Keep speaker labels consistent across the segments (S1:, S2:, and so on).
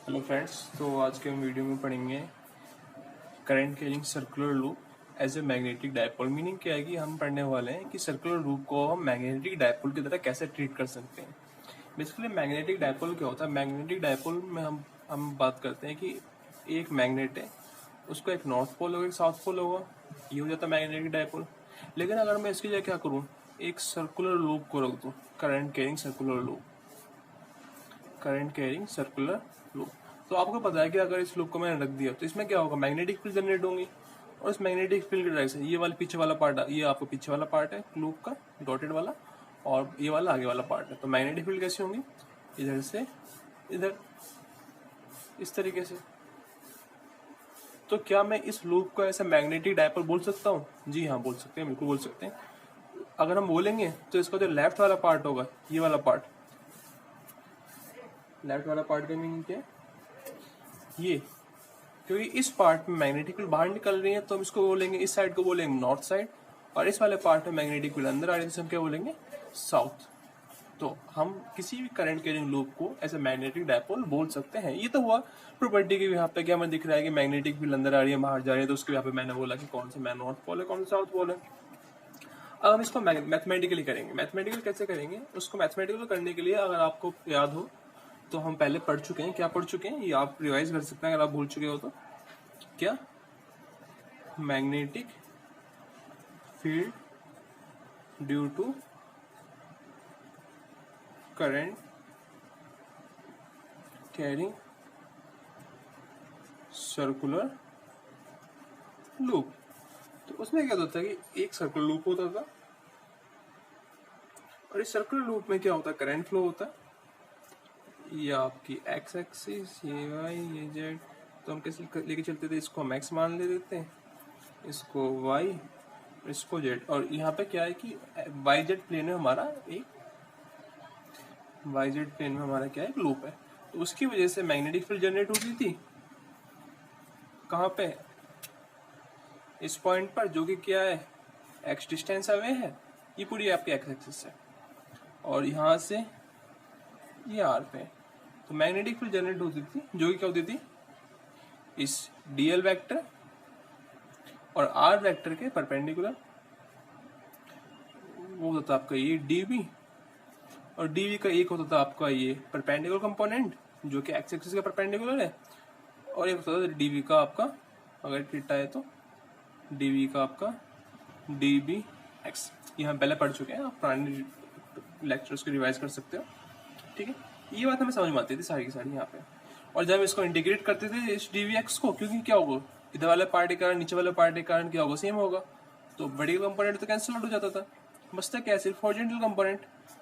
S1: Hello friends, तो आज के हम वीडियो में पढ़ेंगे current carrying circular loop as a magnetic dipole. Meaning क्या है कि हम पढ़ने वाले हैं कि सर्कुलर लूप को हम मैग्नेटिक डायपोल की तरह कैसे ट्रीट कर सकते हैं। बेसिकली मैग्नेटिक डायपोल क्या होता है? मैग्नेटिक डायपोल में हम बात करते हैं कि एक मैग्नेट है, उसको एक नॉर्थ पोल होगा, एक साउथ पोल होगा, ये हो जाता है मैग्नेटिक डायपोल। लेकिन अगर मैं इसकी जगह क्या करूँ, एक सर्कुलर लूप को रख दूँ, current carrying circular loop, current carrying circular loop, तो आपको पता है कि अगर इस लूप को मैंने रख दिया तो इसमें क्या होगा, मैग्नेटिक फील्ड जनरेट होंगी। और इस मैग्नेटिक फील्ड की डायरेक्शन, ये वाला पीछे वाला पार्ट, ये आपको पीछे वाला पार्ट है लूप का डॉटेड वाला, और ये वाला आगे वाला पार्ट है। तो मैग्नेटिक फील्ड कैसी होंगी, इधर से इधर, इस तरीके से। तो क्या मैं इस लूप को ऐसे मैग्नेटिक डायपोल बोल सकता हूँ? जी हाँ, बोल सकते हैं, बिल्कुल बोल सकते हैं। अगर हम बोलेंगे तो इसका जो लेफ्ट वाला पार्ट होगा, ये वाला पार्ट, लेफ्ट वाला पार्ट का मीनिंग क्या है, ये, क्योंकि इस पार्ट में मैग्नेटिक फील्ड बाहर निकल रही है तो हम इसको बोलेंगे, इस साइड को बोलेंगे नॉर्थ साइड, और इस वाले पार्ट में मैग्नेटिक फील्ड अंदर आ रही है तो हम क्या बोलेंगे, साउथ। तो हम किसी भी करंट कैरिंग लूप को ऐसे मैग्नेटिक डायपोल बोल सकते हैं। ये तो हुआ प्रॉपर्टी के यहाँ पे, क्या हमें दिख रहा है कि मैग्नेटिक फील्ड अंदर आ रही है बाहर जा रही है, तो उसके यहाँ पे मैंने बोला कि कौन सा नॉर्थ पोल है, कौन सा साउथ पोल है। अब हम इसको मैथमेटिकली करेंगे। मैथमेटिकल कैसे करेंगे उसको? मैथमेटिकल करने के लिए अगर आपको याद हो तो हम पहले पढ़ चुके हैं। क्या पढ़ चुके हैं ये आप रिवाइज कर सकते हैं अगर आप भूल चुके हो तो। क्या? Magnetic field due to current carrying circular loop. तो उसमें क्या होता है कि एक सर्कुलर लूप होता था, और इस सर्कुलर लूप में क्या होता है, करंट फ्लो होता है। ये आपकी एक्स एक्सिस, ये वाई, ये जेड, तो हम कैसे लेके चलते थे, इसको हम एक्स मान ले देते हैं, इसको वाई, इसको जेड। और यहाँ पे क्या है कि वाई जेड प्लेन में हमारा एक, वाई जेड प्लेन में हमारा क्या है, एक लूप है। तो उसकी वजह से मैग्नेटिक फील्ड जनरेट होती थी कहाँ पे, इस पॉइंट पर, जो कि क्या है, एक्स डिस्टेंस अवे है, ये पूरी आपकी एक्स एक्सिस है, और यहाँ से ये आर पे। तो मैग्नेटिक फील्ड जनरेट होती थी जो कि क्या होती थी, इस डीएल वेक्टर और आर वेक्टर के परपेंडिकुलर, वो होता था आपका ये डीबी, और डीबी का एक होता था आपका ये परपेंडिकुलर कंपोनेंट जो कि एक्स एक्सिस के परपेंडिकुलर है, और एक होता था डीबी का आपका, अगर थीटा है तो डीबी का आपका डीबी एक्स। ये हम पहले पढ़ चुके हैं, आप पुराने लेक्चर्स को रिवाइज कर सकते हो। ठीक है, ये बात हमें समझ में आती थी सारी की सारी यहाँ पे। और जब इसको इंटीग्रेट करते थे इस डीवी एक्स को, क्योंकि क्या होगा, इधर वाले पार्ट के कारण नीचे वाले पार्ट के कारण क्या होगा, सेम होगा, तो बड़ी कंपोनेंट तो कैंसिल आउट हो जाता था, बचता क्या, सिर्फ हॉरिजॉन्टल कंपोनेंट।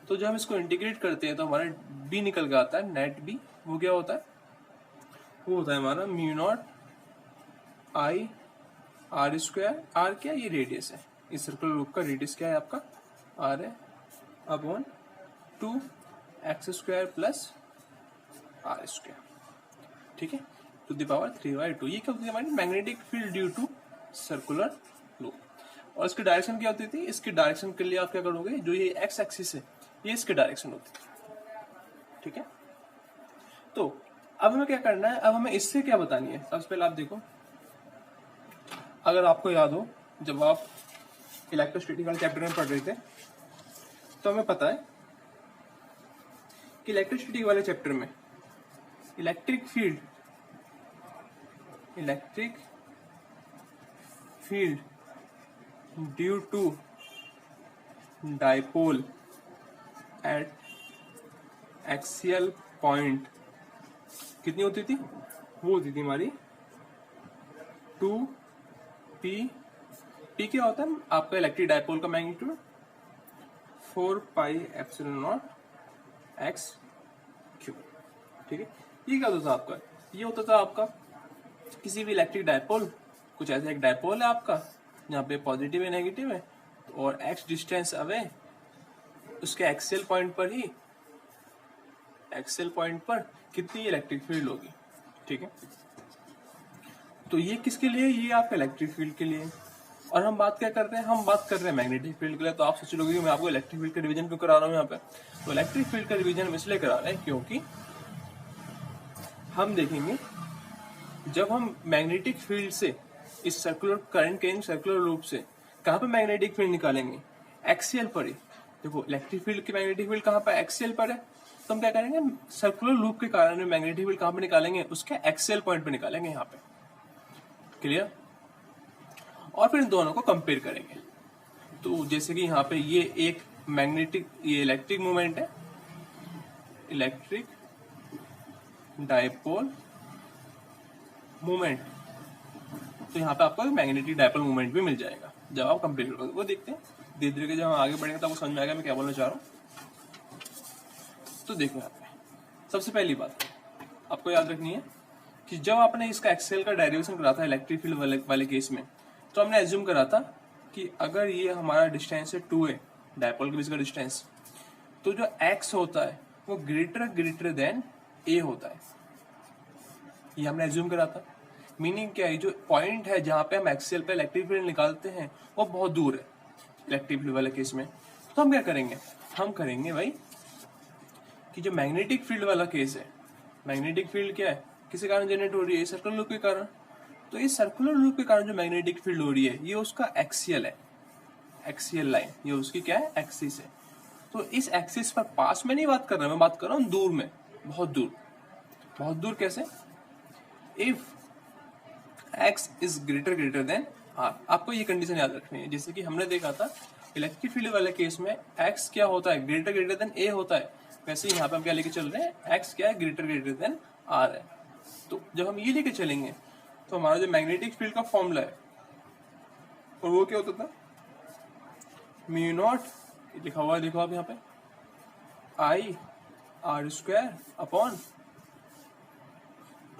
S1: तो जब हम इसको इंटीग्रेट करते हैं तो हमारा बी निकल के आता है, नेट बी। वो क्या होता है, वो होता है हमारा mu naught I R square. R क्या, ये रेडियस है, इस सर्कुलर लूप का रेडियस क्या है आपका, आर है, upon 2x square plus R square. ठीक है, टू द पावर 3/2। ये क्या होती है हमारी magnetic field due to circular loop. और इसकी डायरेक्शन क्या होती थी, इसकी डायरेक्शन के लिए आप क्या करोगे, जो ये एक्स एक्सिस है ये इसकी डायरेक्शन होती है। ठीक है, तो अब हमें क्या करना है, अब हमें इससे क्या बतानी है। सबसे पहले आप देखो, अगर आपको याद हो जब आप इलेक्ट्रोस्टैटिक वाले चैप्टर में पढ़ रहे थे तो हमें पता है कि इलेक्ट्रिसिटी वाले चैप्टर में electric field due to dipole at axial point कितनी होती थी, वो होती थी हमारी 2p। p क्या होता है आपका इलेक्ट्रिक डाइपोल का मैग्नीट्यूड, 4πε0 x क्यूब। ठीक है, ये क्या होता था आपका, ये होता था आपका किसी भी इलेक्ट्रिक डायपोल, कुछ ऐसा एक डायपोल है आपका जहाँ पे पॉजिटिव है नेगेटिव है, और x डिस्टेंस अवे, उसके एक्सियल पॉइंट पर ही, एक्सियल पॉइंट पर कितनी इलेक्ट्रिक फील्ड होगी। ठीक है, तो ये किसके लिए, ये आपका इलेक्ट्रिक फील्ड के लिए। और हम बात क्या कर रहे हैं, हम बात कर रहे हैं मैग्नेटिक फील्ड के लिए। तो आप सोच लोगे कि मैं आपको इलेक्ट्रिक फील्ड का रिवीजन क्यों करा रहा हूँ यहाँ पे। तो इलेक्ट्रिक फील्ड का रिवीजन हम इसलिए करा रहे हैं क्योंकि हम देखेंगे जब हम मैग्नेटिक फील्ड से इस सर्कुलर करंट के सर्कुलर लूप से कहाँ पे मैग्नेटिक फील्ड निकालेंगे, एक्सियल पर ही। देखो इलेक्ट्रिक फील्ड की मैग्नेटिक फील्ड कहाँ पर, एक्सियल पर है, तो हम क्या करेंगे सर्कुलर लूप के कारण मैग्नेटिक फील्ड कहाँ पे निकालेंगे, उसके एक्सियल पॉइंट पे निकालेंगे यहाँ पे। क्लियर? और फिर इन दोनों को कंपेयर करेंगे। तो जैसे कि यहाँ पे ये एक मैग्नेटिक, ये इलेक्ट्रिक मूवमेंट है, इलेक्ट्रिक डायपोल मूवमेंट, तो यहाँ पे आपको मैग्नेटिक डायपोल मूवमेंट भी मिल जाएगा जब आप कंपेयर करोगे। वो देखते हैं धीरे धीरे, जब हम आगे बढ़ेंगे तब वो समझ में आएगा मैं क्या बोलना चाह रहा हूँ। तो देखो यहाँ पे सबसे पहली बात आपको याद रखनी है कि जब आपने इसका एक्सेल का डेरिवेशन करा था इलेक्ट्रिक फील्ड वाले केस में, तो हमने एज्यूम करा था कि अगर ये हमारा डिस्टेंस है 2a, डायपोल के बीच का डिस्टेंस, तो जो x होता है वो ग्रेटर देन a होता है। ये हमने एज्यूम करा था। मीनिंग क्या है, जो पॉइंट है जहां पे हम एक्सेल पे इलेक्ट्रिक फील्ड निकालते हैं वो बहुत दूर है इलेक्ट्रिक फील्ड वाले केस में। तो हम क्या करेंगे, हम करेंगे भाई कि जो मैग्नेटिक फील्ड वाला केस है, मैग्नेटिक फील्ड क्या है, किसी कारण जनरेट हो रही है, सर्कुलर लूप के कारण। तो इस सर्कुलर लूप के कारण जो मैग्नेटिक फील्ड हो रही है ये उसका एक्सियल है, एक्सियल लाइन, ये उसकी क्या है, एक्सिस है। तो इस एक्सिस पर पास में नहीं बात कर रहा, मैं बात कर रहा हूँ दूर में, बहुत दूर। बहुत दूर कैसे, if x is greater than r, आपको ये कंडीशन याद रखनी है। जैसे कि हमने देखा था इलेक्ट्रिक फील्ड वाले केस में x क्या होता है, ग्रेटर देन a होता है, वैसे यहाँ पे हम क्या लेके चल रहे हैं, x क्या है, ग्रेटर देन r है। तो जब हम ये लेके चलेंगे तो हमारा जो मैग्नेटिक फील्ड का फॉर्मूला है, और वो क्या होता था, म्यू नॉट, लिखा हुआ है देखो आप यहाँ पे, I r square upon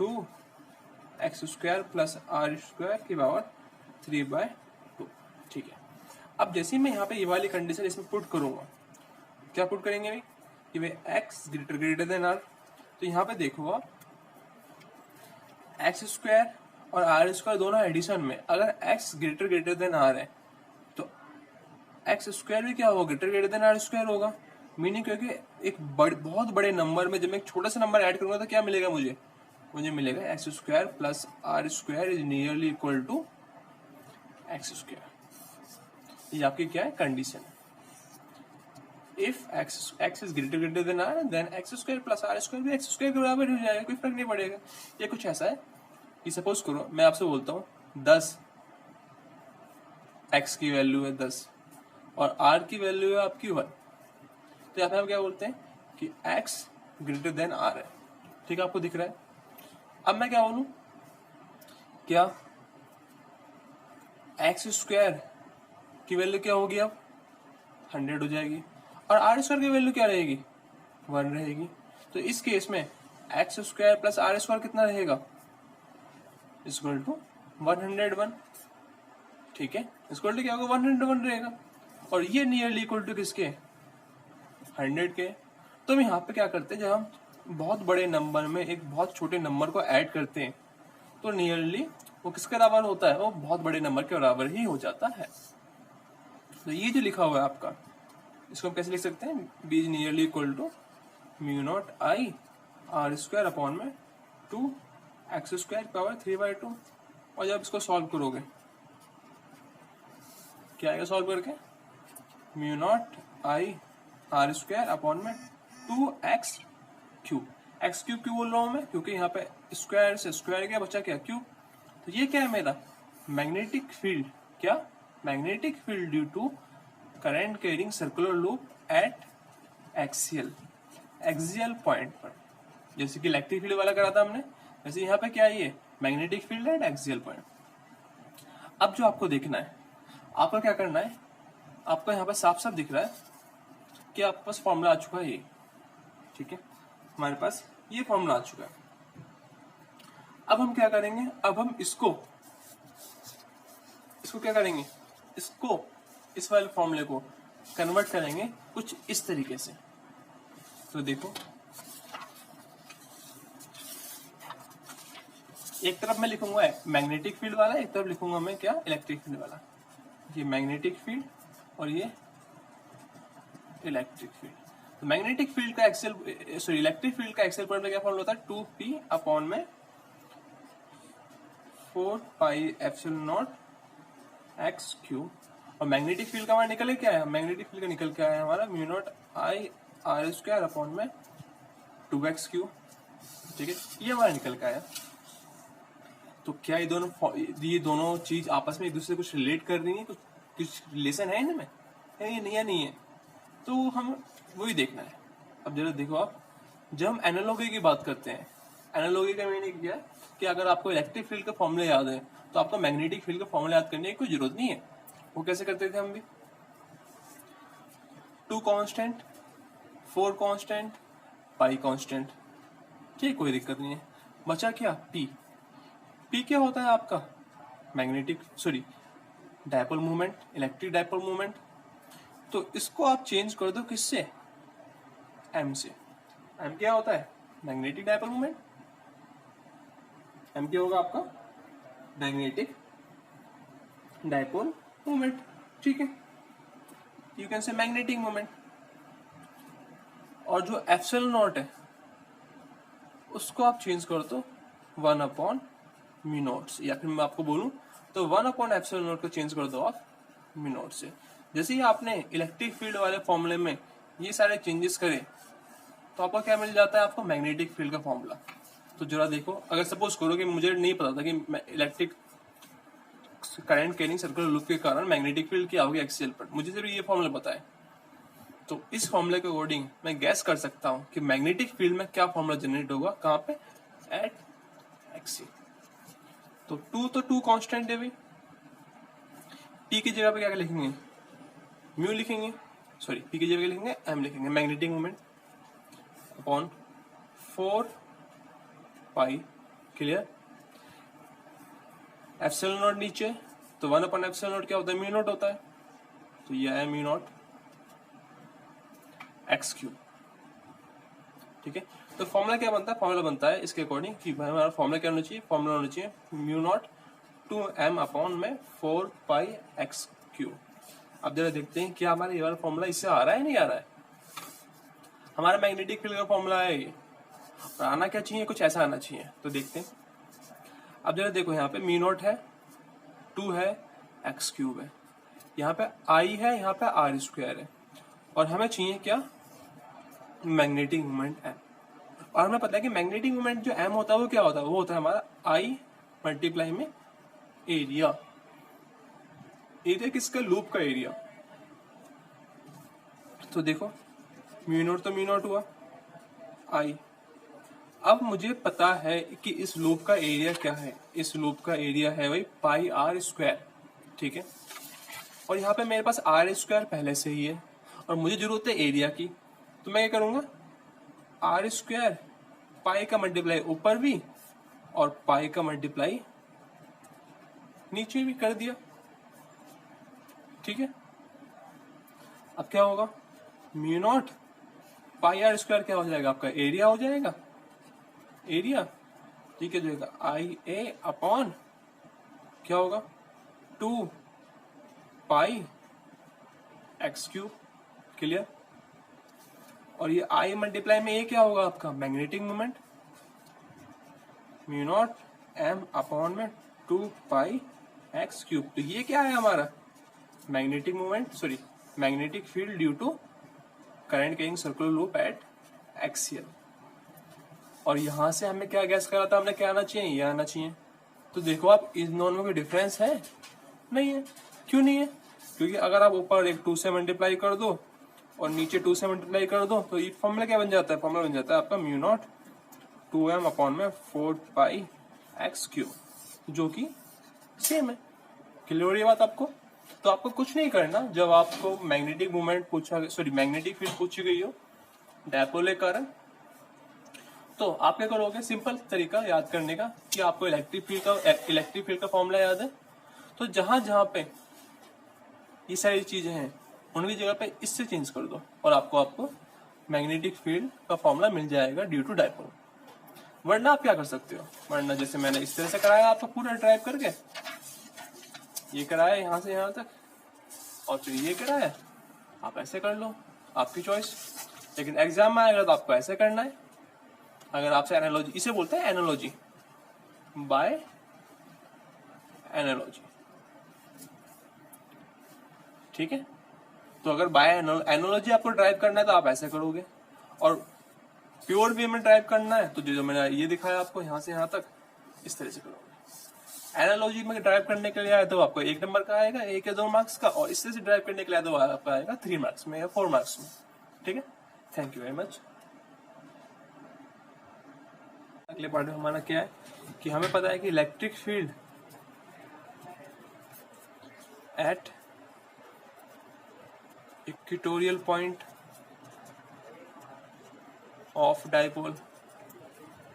S1: 2x² plus r square की पावर 3/2। ठीक है, अब जैसे ही मैं यहाँ पे ये वाली कंडीशन इसमें पुट करूंगा, क्या पुट करेंगे भाई कि भाई x ग्रेटर देन r, तो यहाँ पे देखो आप x² और r² दोनों एडिशन में अगर x ग्रेटर देन r है तो x² भी क्या होगा, ग्रेटर देन r² होगा। मीनिंग क्योंकि एक बहुत बड़े नंबर में जब मैं एक छोटा सा नंबर ऐड करूंगा तो क्या मिलेगा मुझे मिलेगा x² plus r² is nearly equal to x²। ये आपकी क्या है, कंडीशन है। If x is greater than r then x² plus r² भी x² के बराबर हो जाएगा, कोई फर्क नहीं पड़ेगा। ये कुछ ऐसा है कि सपोज करो मैं आपसे बोलता हूँ 10 x की वैल्यू है 10 और r की वैल्यू है आपकी 1, तो यहाँ पे हम क्या बोलते हैं कि x ग्रेटर देन r है। ठीक है, आपको दिख रहा है। अब मैं क्या बोलूं, क्या x² की वैल्यू क्या होगी, अब 100 हो जाएगी, और r² की वैल्यू क्या रहेगी, 1 रहेगी। तो इस केस में x² प्लस r² कितना रहेगा, इक्वल टू 101। ठीक है, इक्वल टू क्या होगा, 101 रहेगा, और ये नियरली इक्वल टू किसके, 100 के। तो हम यहाँ पे क्या करते हैं, जब हम बहुत बड़े नंबर में एक बहुत छोटे नंबर को ऐड करते हैं तो नियरली वो किसके बराबर होता है, वो बहुत बड़े नंबर के बराबर ही हो जाता है। तो ये जो लिखा हुआ है आपका, इसको हम कैसे लिख सकते हैं, b is nearly equal to mu naught I r² upon में 2x² पावर 3/2। और जब इसको सॉल्व करोगे क्या आएगा, सॉल्व करके mu naught I r² upon में 2x क्यूब। x क्यूब क्यों बोल रहा हूं मैं, क्योंकि यहाँ पे स्क्वायर से स्क्वायर क्या बचा, क्या क्यूब। तो ये क्या है मेरा मैग्नेटिक फील्ड, क्या magnetic field due to current carrying circular loop at axial point पर। जैसे कि इलेक्ट्रिक फील्ड वाला करा था हमने, वैसे यहाँ पे क्या है, ये magnetic field at axial point. अब जो आपको देखना है, आपको क्या करना है, आपको यहाँ पे साफ साफ दिख रहा है कि आपके पास फॉर्मूला आ चुका है ये। ठीक है, हमारे पास ये फॉर्मूला आ चुका है। अब हम क्या करेंगे, अब हम इसको क्या करेंगे, इसको इस वाले फॉर्मूले को कन्वर्ट करेंगे कुछ इस तरीके से। तो देखो, एक तरफ मैं लिखूंगा मैग्नेटिक फील्ड वाला, एक तरफ लिखूंगा मैं क्या, इलेक्ट्रिक फील्ड वाला। ये मैग्नेटिक फील्ड और ये इलेक्ट्रिक फील्ड। तो मैग्नेटिक फील्ड का एक्सेल सॉरी इलेक्ट्रिक फील्ड का एक्सेल पॉइंट क्या फॉर्मूला होता है 2p अपॉन में 4 pi epsilon not x Q. और मैग्नेटिक फील्ड का हमारा निकल क्या है, मैग्नेटिक फील्ड का निकल क्या है हमारा mu naught I R square upon में 2x क्यू। ठीक है, ये हमारा निकल का है। तो क्या ये दोनों चीज आपस में एक दूसरे से कुछ रिलेट कर रही है, कुछ रिलेशन है इनमें, ये नहीं है। तो हम वही देखना है। अब जरा देखो आप, जब हम एनालॉगी की बात करते हैं, एनालॉगी का मीनिंग क्या है कि अगर आपको इलेक्ट्रिक फील्ड का फॉर्मूला याद है तो आपको मैग्नेटिक फील्ड का फॉर्मूला याद करने की कोई जरूरत नहीं है। वो कैसे करते थे हम भी, 2 कांस्टेंट, 4 कांस्टेंट, पाई कांस्टेंट, ठीक, कोई दिक्कत नहीं है। बचा क्या, पी क्या होता है आपका magnetic dipole movement, electric dipole movement. तो इसको आप चेंज कर दो किससे, एम से। एम क्या होता है, मैग्नेटिक डायपोल मूवमेंट। एम क्या होगा आपका, मैग्नेटिक डायपोल मूवमेंट। ठीक है, you can say magnetic movement. और जो एप्सिलॉन नॉट है उसको आप चेंज कर दो 1 अपॉन म्यू नॉट से, या फिर मैं आपको बोलूं तो 1 अपॉन एप्सिलॉन नॉट को चेंज कर दो आप म्यू नॉट से। जैसे ही आपने इलेक्ट्रिक फील्ड वाले फॉर्मूले में ये सारे चेंजेस करे तो आपको क्या मिल जाता है, आपको मैग्नेटिक फील्ड का फॉर्मूला। तो जरा देखो, अगर सपोज करो कि मुझे नहीं पता था कि electric current carrying circular loop के कारण मैग्नेटिक फील्ड क्या होगी एक्सियल पर, मुझे सिर्फ ये फॉर्मूला पता है। तो इस फॉर्मूले के अकॉर्डिंग मैं गैस कर सकता हूं कि मैग्नेटिक फील्ड में क्या फॉर्मूला जनरेट होगा, कहां पे, एट एक्सी। तो 2 कांस्टेंट है भाई, पी की जगह पे क्या लिखेंगे, म्यू लिखेंगे, सॉरी पी की जगह लिखेंगे एम लिखेंगे, magnetic moment upon 4 pi, clear. Epsilon not नीचे, तो 1 अपॉन एप्सिलॉन नॉट क्या होता है, म्यू नॉट होता है। तो ये है म्यू नॉट एक्स क्यू। ठीक है, तो फॉर्मूला क्या बनता है, फॉर्मूला बनता है इसके अकॉर्डिंग कि भाई हमारा फॉर्मूला क्या होना चाहिए, फॉर्मूला होना चाहिए म्यू नॉट 2m अपॉन में 4 पाई एक्स क्यू। अब जरा देखते हैं क्या हमारा ये वाला फॉर्मूला इससे आ रहा है नहीं आ रहा है। हमारा मैग्नेटिक फील्ड का फॉर्मूला है ये, और आना क्या चाहिए, कुछ ऐसा आना चाहिए। तो देखते हैं। अब जरा देखो, यहाँ पे म्यू नॉट है, 2 है, एक्स क्यूब है, यहाँ पे आई है, यहाँ पे आर स्क्वायर है, और हमें चाहिए क्या, मैग्नेटिक मोमेंट एम। और हमें पता है कि मैग्नेटिक मोमेंट जो एम होता है वो क्या होता है, वो होता है हमारा आई मल्टीप्लाई में एरिया। एरिया किसका, लूप का एरिया। तो देखो म्यू नॉट तो म्यू नॉट हुआ आई। अब मुझे पता है कि इस लूप का एरिया क्या है, इस लूप का एरिया है भाई पाई आर स्क्वायर। ठीक है, और यहाँ पे मेरे पास आर स्क्वायर पहले से ही है और मुझे जरूरत है एरिया की। तो मैं क्या करूंगा, आर स्क्वायर पाई का मल्टीप्लाई ऊपर भी और पाई का मल्टीप्लाई नीचे भी कर दिया। ठीक है, अब क्या होगा, mu naught pi R square क्या हो जाएगा, आपका एरिया हो जाएगा, एरिया। ठीक है, जो आई ए अपॉन क्या होगा, 2 पाई एक्स क्यूब, क्लियर। और ये आई मल्टीप्लाई में ये क्या होगा आपका, magnetic moment, mu naught M upon में 2 पाई एक्स क्यूब। तो ये क्या है हमारा, magnetic moment magnetic field due to current carrying circular loop at axial. और यहां से हमें क्या गैस करा था, हमने क्या आना चाहिए, ये आना चाहिए। तो देखो आप, इन दोनों में डिफरेंस है नहीं है, क्यों नहीं है, क्योंकि अगर आप ऊपर एक 2 से मल्टीप्लाई कर दो और नीचे 2 से मल्टीप्लाई कर दो तो ये फॉर्मूला क्या बन जाता है, फॉर्मूला बन जाता है आपका म्यू नॉट 2m अपॉन में 4 पाई एक्स क्यूब, जो कि सेम है। क्लियर ये बात आपको। तो आपको कुछ नहीं करना, जब आपको मैग्नेटिक मूवमेंट मैग्नेटिक फील्ड पूछी गई हो डायपोल के कारण, तो आप क्या करोगे, सिंपल तरीका याद करने का कि आपको इलेक्ट्रिक फील्ड का फॉर्मूला याद है। तो जहां जहां पे ये सारी चीजें हैं उनकी जगह पे इससे चेंज कर दो और आपको मैग्नेटिक फील्ड का फॉर्मूला मिल जाएगा ड्यू टू डायपोल। वरना आप क्या कर सकते हो, वरना जैसे मैंने इस तरह से कराया आपको पूरा ड्राइव करके, ये कराया यहां से यहां तक और फिर ये कराया, आप ऐसे कर लो, आपकी चॉइस। लेकिन एग्जाम में आएगा तो आपको ऐसे करना है। अगर आपसे एनालॉजी, इसे बोलते हैं एनालॉजी, बाय एनालॉजी, ठीक है। तो अगर बाय एनालॉजी आपको ड्राइव करना है तो आप ऐसे करोगे, और प्योर वे में ड्राइव करना है तो जो मैंने ये दिखाया आपको यहां से यहां तक, इस तरह से करोगे। एनालॉजी में ड्राइव करने के लिए आए तो आपको 1 नंबर का आएगा, 1 या 2 मार्क्स का, और इस तरह से ड्राइव करने के लिए तो आपका आएगा 3 मार्क्स में या 4 मार्क्स में, ठीक है। Thank you very much. अगले पार्ट में हमारा क्या है कि हमें पता है कि electric field at equatorial point of dipole,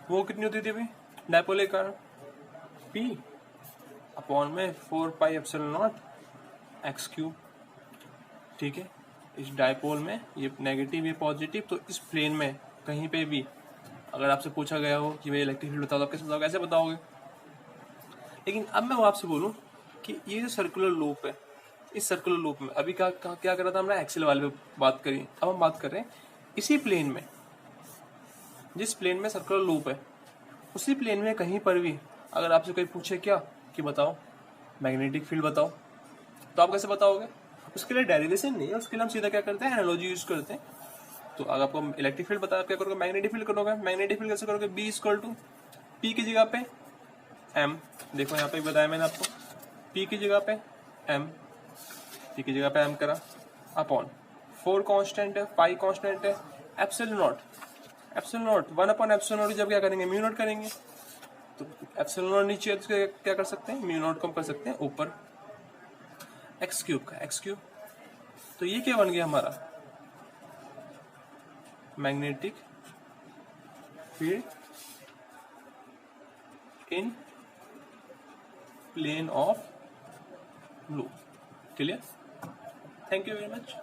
S1: वो कितनी होती थी भाई डाइपोल के कारण, P अपॉन में 4 pi epsilon not x cube, ठीक है। इस डाइपोल में ये नेगेटिव ये पॉजिटिव, तो इस प्लेन में कहीं पे भी अगर आपसे पूछा गया हो कि भाई इलेक्ट्रिक फील्ड बताओ तो आप कैसे बताओगे, ऐसे बताओगे। लेकिन अब मैं वो आपसे बोलूं कि ये जो सर्कुलर लूप है, इस सर्कुलर लूप में अभी क्या कर रहा था हमने, एक्सेल वाले पे बात करी, अब हम बात कर रहे हैं इसी प्लेन में, जिस प्लेन में सर्कुलर लूप है उसी प्लेन में कहीं पर भी अगर आपसे कोई पूछे क्या कि बताओ मैग्नेटिक फील्ड बताओ, तो आप कैसे बताओगे। उसके लिए डेरिवेशन नहीं है, उसके लिए हम सीधा क्या करते हैं, एनालॉजी यूज करते हैं। तो अगर आपको इलेक्ट्रिक फील्ड बताया, क्या करोगे, मैग्नेटिक फील्ड करोगे। मैग्नेटिक फील्ड कैसे करोगे, B = P की जगह पे M, देखो यहाँ पे बताया मैंने आपको, P की जगह पे M, P की जगह पे M करा, अपॉन 4 कांस्टेंट है, पाई कांस्टेंट है, एप्सिलॉन नॉट 1/ε0 जब क्या करेंगे, म्यू नॉट करेंगे। तो एप्सिलॉन नॉट नीचे क्या कर सकते हैं, म्यू नॉट कम कर सकते हैं ऊपर एक्स क्यूब का, एक्स क्यूब। तो ये क्या बन गया हमारा, magnetic field in plane of loop. Clear, thank you very much.